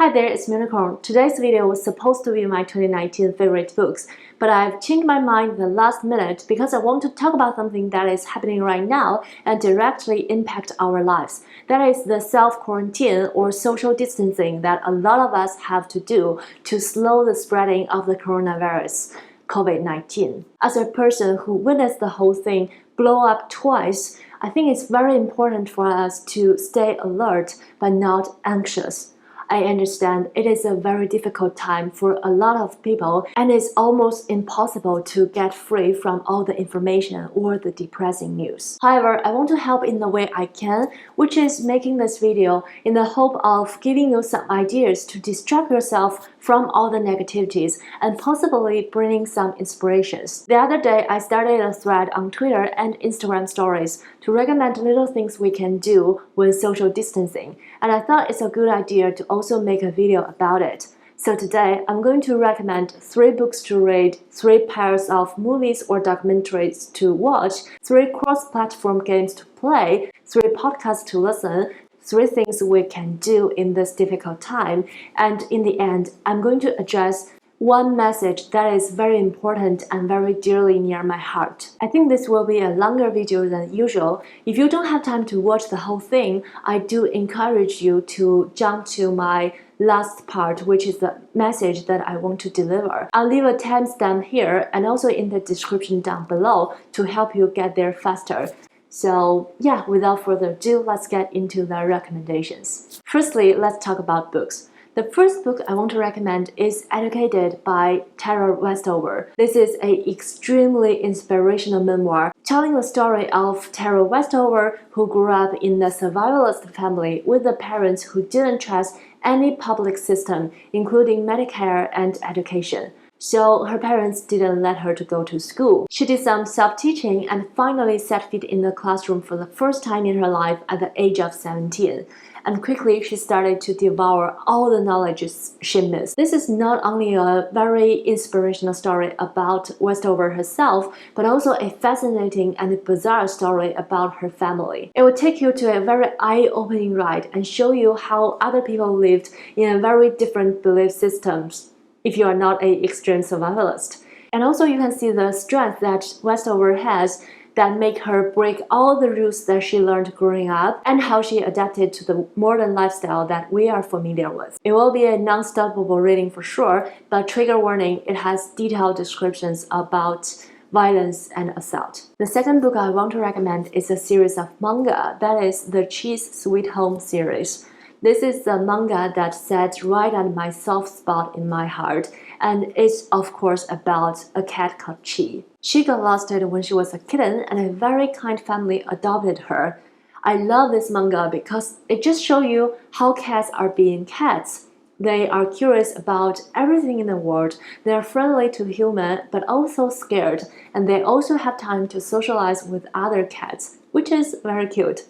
Hi there, it's Unicorn. Today's video was supposed to be my 2019 favorite books, but I've changed my mind at the last minute because I want to talk about something that is happening right now and directly impact our lives. That is the self-quarantine or social distancing that a lot of us have to do to slow the spreading of the coronavirus, COVID-19. As a person who witnessed the whole thing blow up twice, I think it's very important for us to stay alert but not anxious. I understand it is a very difficult time for a lot of people and it's almost impossible to get free from all the information or the depressing news. However, I want to help in the way I can, which is making this video in the hope of giving you some ideas to distract yourself from all the negativities and possibly bringing some inspirations. The other day, I started a thread on Twitter and Instagram stories to recommend little things we can do with social distancing, and I thought it's a good idea to also make a video about it. So today, I'm going to recommend 3 books to read, 3 pairs of movies or documentaries to watch, 3 cross-platform games to play, 3 podcasts to listen, 3 things we can do in this difficult time, and in the end, I'm going to address one message that is very important and very dearly near my heart. I think this will be a longer video than usual. If you don't have time to watch the whole thing, I do encourage you to jump to my last part, which is the message that I want to deliver. I'll leave a timestamp here and also in the description down below to help you get there faster. So yeah, without further ado, let's get into the recommendations. Firstly, let's talk about books. The first book I want to recommend is Educated by Tara Westover. This is an extremely inspirational memoir telling the story of Tara Westover, who grew up in a survivalist family with the parents who didn't trust any public system, including Medicare and education. So her parents didn't let her to go to school. She did some self-teaching and finally set feet in the classroom for the first time in her life at the age of 17. And quickly she started to devour all the knowledge she missed. This is not only a very inspirational story about Westover herself, but also a fascinating and bizarre story about her family. It will take you to a very eye-opening ride and show you how other people lived in a very different belief systems if you are not an extreme survivalist. And also you can see the strength that Westover has that make her break all the rules that she learned growing up and how she adapted to the modern lifestyle that we are familiar with. It will be a non-stoppable reading for sure, but trigger warning, it has detailed descriptions about violence and assault. The second book I want to recommend is a series of manga, that is the Cheese Sweet Home series. This is the manga that sat right at my soft spot in my heart, and it's of course about a cat called Chi. She got lost when she was a kitten and a very kind family adopted her. I love this manga because it just shows you how cats are being cats. They are curious about everything in the world, they are friendly to humans but also scared, and they also have time to socialize with other cats, which is very cute.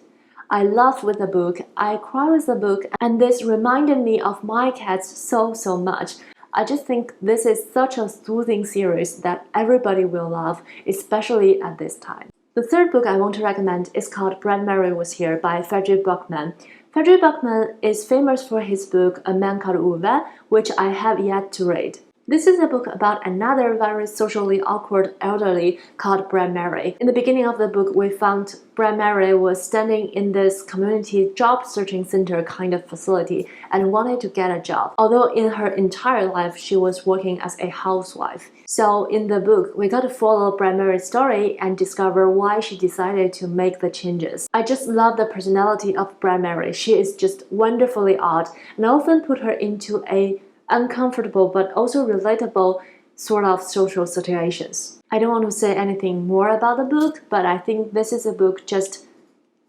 I laughed with the book, I cried with the book, and this reminded me of my cats so much. I just think this is such a soothing series that everybody will love, especially at this time. The third book I want to recommend is called Brad Mary Was Here by Frederick Buckman. Frederick Buckman is famous for his book A Man Called Uwe, which I have yet to read. This is a book about another very socially awkward elderly called Brad Mary. In the beginning of the book, we found Brad Mary was standing in this community job searching center kind of facility and wanted to get a job, although in her entire life she was working as a housewife. So in the book, we got to follow Brad Mary's story and discover why she decided to make the changes. I just love the personality of Brad Mary. She is just wonderfully odd, and I often put her into a uncomfortable but also relatable sort of social situations. I don't want to say anything more about the book, but I think this is a book just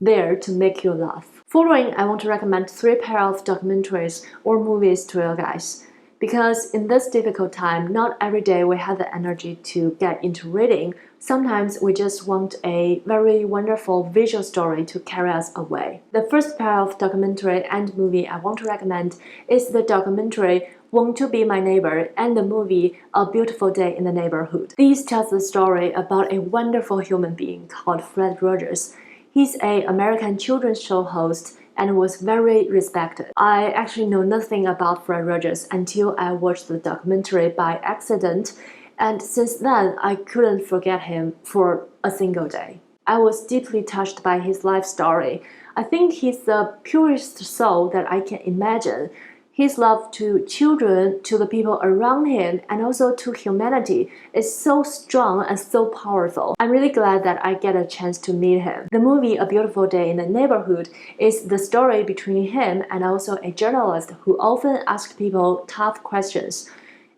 there to make you laugh. Following, I want to recommend 3 pairs of documentaries or movies to you guys. Because in this difficult time, not every day we have the energy to get into reading. Sometimes we just want a very wonderful visual story to carry us away. The first pair of documentary and movie I want to recommend is the documentary Won't You Be My Neighbor and the movie A Beautiful Day in the Neighborhood. These tells the story about a wonderful human being called Fred Rogers. He's an American children's show host and was very respected. I actually know nothing about Fred Rogers until I watched the documentary by accident, and since then I couldn't forget him for a single day. I was deeply touched by his life story. I think he's the purest soul that I can imagine. His love to children, to the people around him, and also to humanity is so strong and so powerful. I'm really glad that I get a chance to meet him. The movie A Beautiful Day in the Neighborhood is the story between him and also a journalist who often asks people tough questions.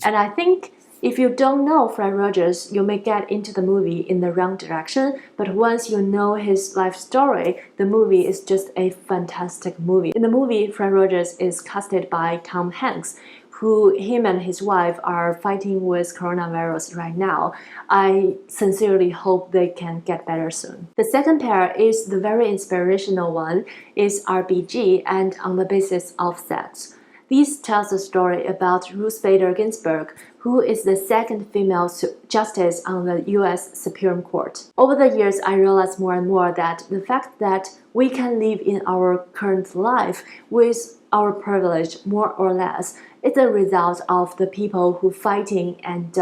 And I think if you don't know Fred Rogers, you may get into the movie in the wrong direction, but once you know his life story, the movie is just a fantastic movie. In the movie, Fred Rogers is casted by Tom Hanks, who him and his wife are fighting with coronavirus right now. I sincerely hope they can get better soon. The second pair is the very inspirational one, is RPG and On the Basis of Sex. This tells a story about Ruth Bader Ginsburg, who is the second female justice on the US Supreme Court. Over the years, I realized more and more that the fact that we can live in our current life with our privilege, more or less, is a result of the people who fighting and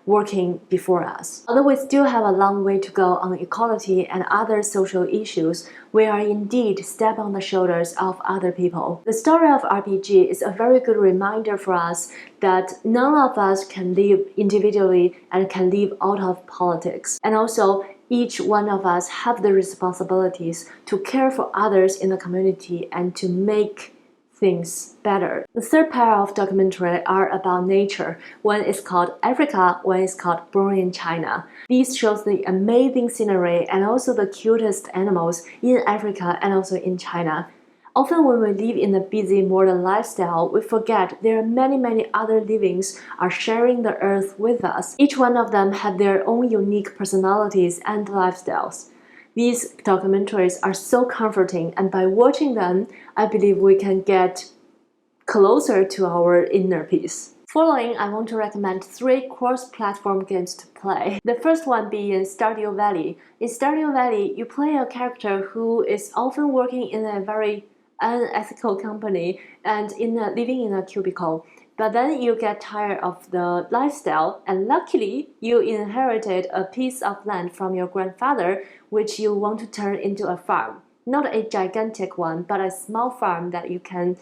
working before us. Although we still have a long way to go on equality and other social issues, we are indeed step on the shoulders of other people. The story of RPG is a very good reminder for us that none of us can live individually and can live out of politics. And also, each one of us have the responsibilities to care for others in the community and to make things better. The third pair of documentary are about nature. One is called Africa, one is called Born in China. These shows the amazing scenery and also the cutest animals in Africa and also in China. Often when we live in a busy modern lifestyle, we forget there are many other livings are sharing the earth with us. Each one of them have their own unique personalities and lifestyles. These documentaries are so comforting, and by watching them, I believe we can get closer to our inner peace. Following, I want to recommend 3 cross-platform games to play. The first one being Stardew Valley. In Stardew Valley, you play a character who is often working in a very unethical company and living in a cubicle. But then you get tired of the lifestyle, and luckily you inherited a piece of land from your grandfather, which you want to turn into a farm. Not a gigantic one, but a small farm that you can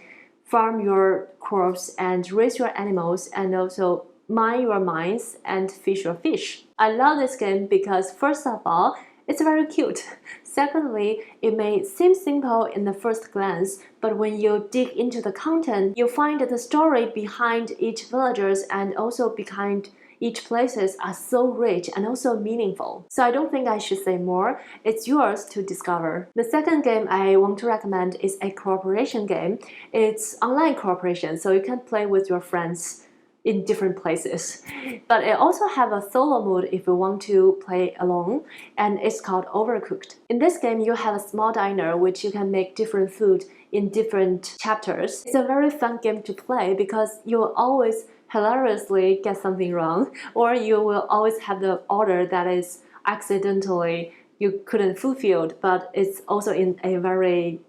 farm your crops and raise your animals and also mine your mines and fish your fish. I love this game because first of all, it's very cute. Secondly, it may seem simple in the first glance, but when you dig into the content, you find that the story behind each villagers and also behind each places are so rich and also meaningful. So I don't think I should say more. It's yours to discover. The second game I want to recommend is a cooperation game. It's online cooperation, so you can play with your friends in different places. But it also have a solo mode if you want to play alone, and it's called Overcooked. In this game, you have a small diner which you can make different food in different chapters. It's a very fun game to play because you will always hilariously get something wrong, or you will always have the order that is accidentally you couldn't fulfill, but it's also in a very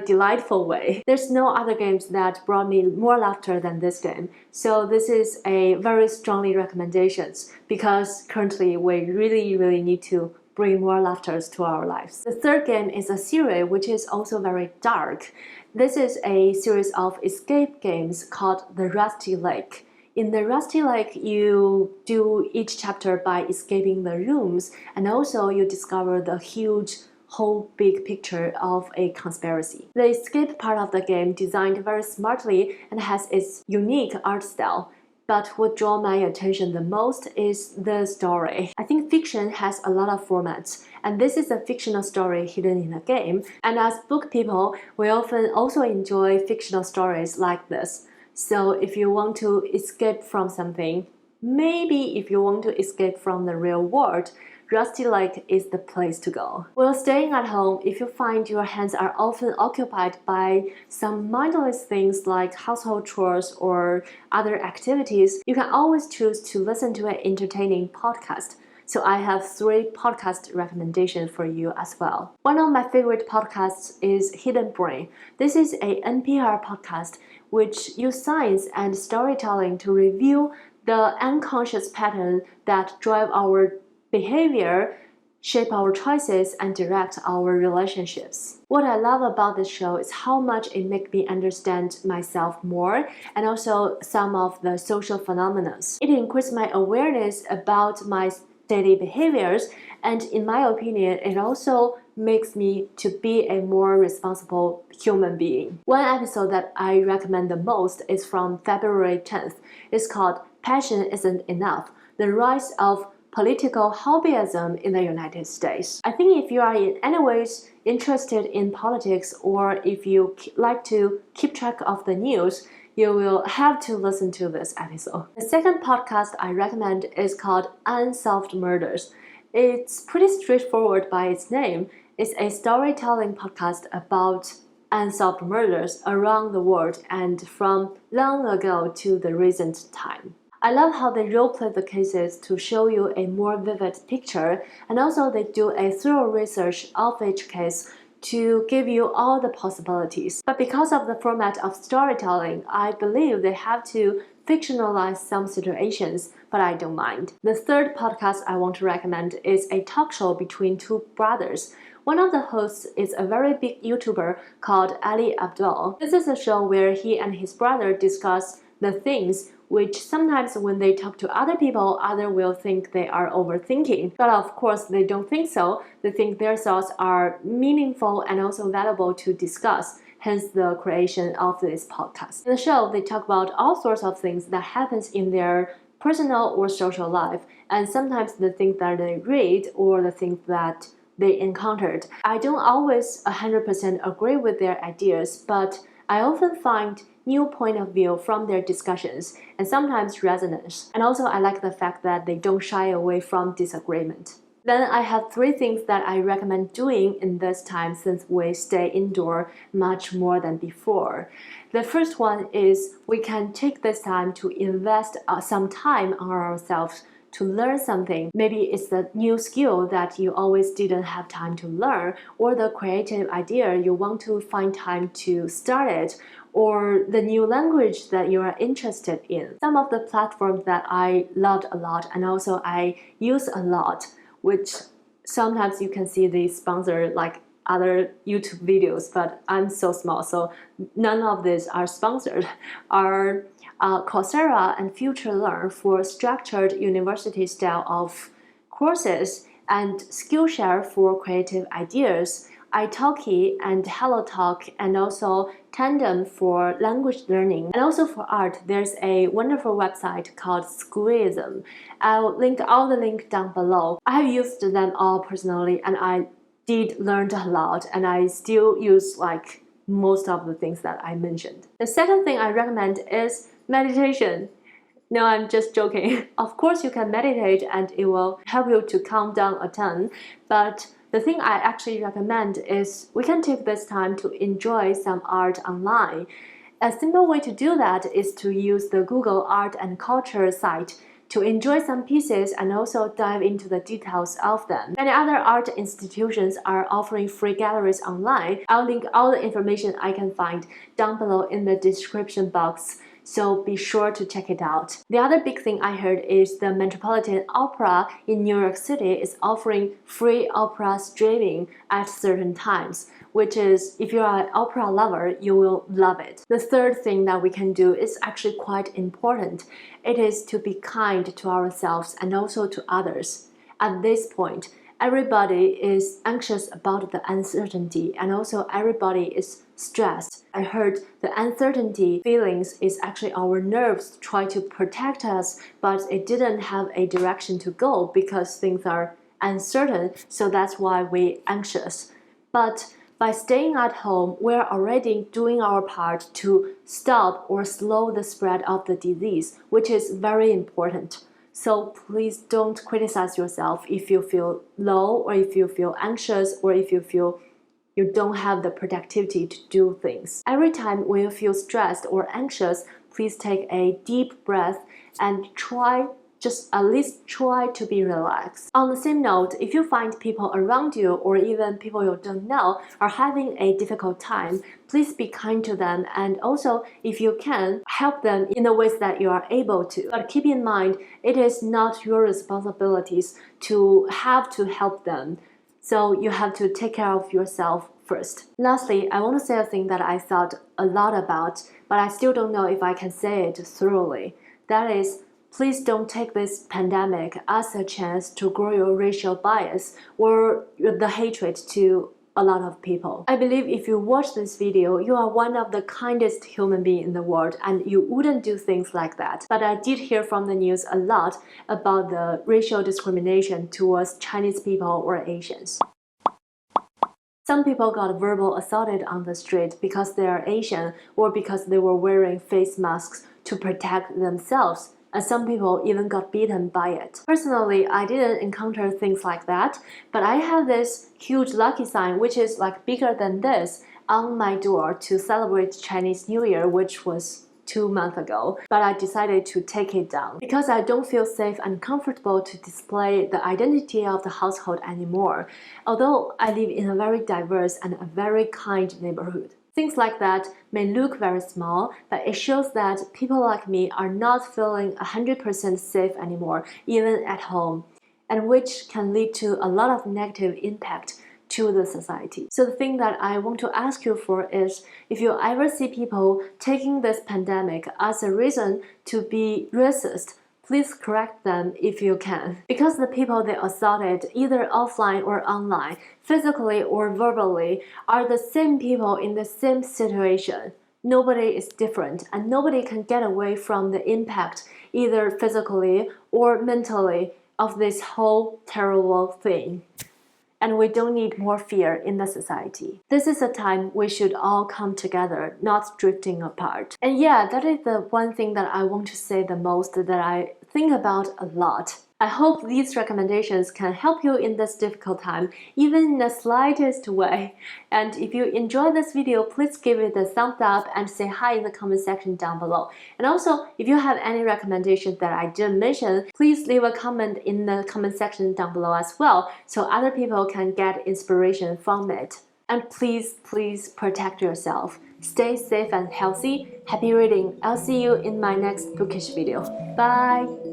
delightful way. There's no other games that brought me more laughter than this game. So this is a very strongly recommendations because currently we really need to bring more laughter to our lives. The third game is a series which is also very dark. This is a series of escape games called The Rusty Lake. In the Rusty Lake, you do each chapter by escaping the rooms, and also you discover the huge whole big picture of a conspiracy. The escape part of the game designed very smartly and has its unique art style. But what drew my attention the most is the story. I think fiction has a lot of formats, and this is a fictional story hidden in a game. And as book people, we often also enjoy fictional stories like this. So if you want to escape from something, maybe if you want to escape from the real world, Rusty Lake is the place to go. While staying at home, if you find your hands are often occupied by some mindless things like household chores or other activities, you can always choose to listen to an entertaining podcast. So I have 3 podcast recommendations for you as well. One of my favorite podcasts is Hidden Brain. This is a NPR podcast which use science and storytelling to reveal the unconscious pattern that drive our behavior, shape our choices, and direct our relationships. What I love about this show is how much it makes me understand myself more and also some of the social phenomena. It increased my awareness about my daily behaviors, and in my opinion, it also makes me to be a more responsible human being. One episode that I recommend the most is from February 10th. It's called Passion Isn't Enough: The Rise of Political Hobbyism in the United States. I think if you are in any ways interested in politics, or if you like to keep track of the news, you will have to listen to this episode. The second podcast I recommend is called Unsolved Murders. It's pretty straightforward by its name. It's a storytelling podcast about unsolved murders around the world and from long ago to the recent time. I love how they role-play the cases to show you a more vivid picture, and also they do a thorough research of each case to give you all the possibilities. But because of the format of storytelling, I believe they have to fictionalize some situations, but I don't mind. The third podcast I want to recommend is a talk show between 2 brothers. One of the hosts is a very big YouTuber called Ali Abdul. This is a show where he and his brother discuss the things which sometimes when they talk to other people, others will think they are overthinking. But of course, they don't think so. They think their thoughts are meaningful and also valuable to discuss, hence the creation of this podcast. In the show, they talk about all sorts of things that happens in their personal or social life, and sometimes the things that they read or the things that they encountered. I don't always 100% agree with their ideas, but I often find new point of view from their discussions and sometimes resonance. And also I like the fact that they don't shy away from disagreement. Then I have 3 things that I recommend doing in this time since we stay indoor much more than before. The first one is we can take this time to invest some time on ourselves to learn something. Maybe it's the new skill that you always didn't have time to learn, or the creative idea you want to find time to start it, or the new language that you are interested in. Some of the platforms that I loved a lot and also I use a lot, which sometimes you can see they sponsor like other YouTube videos, but I'm so small, so none of these are sponsored, are Coursera and FutureLearn for structured university style of courses, and Skillshare for creative ideas, italki and HelloTalk, and also Tandem for language learning. And also for art, there's a wonderful website called Squeezem. I'll link all the link down below. I have used them all personally, and I did learn a lot, and I still use like most of the things that I mentioned. The second thing I recommend is meditation. No, I'm just joking. Of course you can meditate and it will help you to calm down a ton, but the thing I actually recommend is we can take this time to enjoy some art online. A simple way to do that is to use the Google Art and Culture site to enjoy some pieces and also dive into the details of them. Many other art institutions are offering free galleries online. I'll link all the information I can find down below in the description box, so be sure to check it out. The other big thing I heard is the Metropolitan Opera in New York City is offering free opera streaming at certain times, which is, if you are an opera lover, you will love it. The third thing that we can do is actually quite important. It is to be kind to ourselves and also to others. At this point, everybody is anxious about the uncertainty, and also everybody is stressed. I heard the uncertainty feelings is actually our nerves try to protect us, but it didn't have a direction to go because things are uncertain, so that's why we're anxious. But by staying at home, we're already doing our part to stop or slow the spread of the disease, which is very important. So please don't criticize yourself if you feel low, or if you feel anxious, or if you feel you don't have the productivity to do things. Every time when you feel stressed or anxious, please take a deep breath and try just at least try to be relaxed. On the same note, if you find people around you or even people you don't know are having a difficult time, please be kind to them, and also, if you can, help them in the ways that you are able to. But keep in mind, it is not your responsibilities to have to help them. So you have to take care of yourself first. Lastly, I want to say a thing that I thought a lot about, but I still don't know if I can say it thoroughly. That is, please don't take this pandemic as a chance to grow your racial bias or the hatred to a lot of people. I believe if you watch this video, you are one of the kindest human beings in the world and you wouldn't do things like that. But I did hear from the news a lot about the racial discrimination towards Chinese people or Asians. Some people got verbal assaulted on the street because they are Asian or because they were wearing face masks to protect themselves, and some people even got beaten by it. Personally, I didn't encounter things like that, but I have this huge lucky sign, which is like bigger than this, on my door to celebrate Chinese New Year, which was 2 months ago, but I decided to take it down because I don't feel safe and comfortable to display the identity of the household anymore, although I live in a very diverse and a very kind neighborhood. Things like that may look very small, but it shows that people like me are not feeling 100% safe anymore, even at home, and which can lead to a lot of negative impact to the society. So the thing that I want to ask you for is, if you ever see people taking this pandemic as a reason to be racist, please correct them if you can. Because the people they assaulted, either offline or online, physically or verbally, are the same people in the same situation. Nobody is different, and nobody can get away from the impact, either physically or mentally, of this whole terrible thing. And we don't need more fear in the society. This is a time we should all come together, not drifting apart. And yeah, that is the one thing that I want to say the most, that I think about a lot. I hope these recommendations can help you in this difficult time, even in the slightest way. And if you enjoyed this video, please give it a thumbs up and say hi in the comment section down below. And also, if you have any recommendations that I didn't mention, please leave a comment in the comment section down below as well, so other people can get inspiration from it. And please, please protect yourself. Stay safe and healthy. Happy reading. I'll see you in my next bookish video. Bye!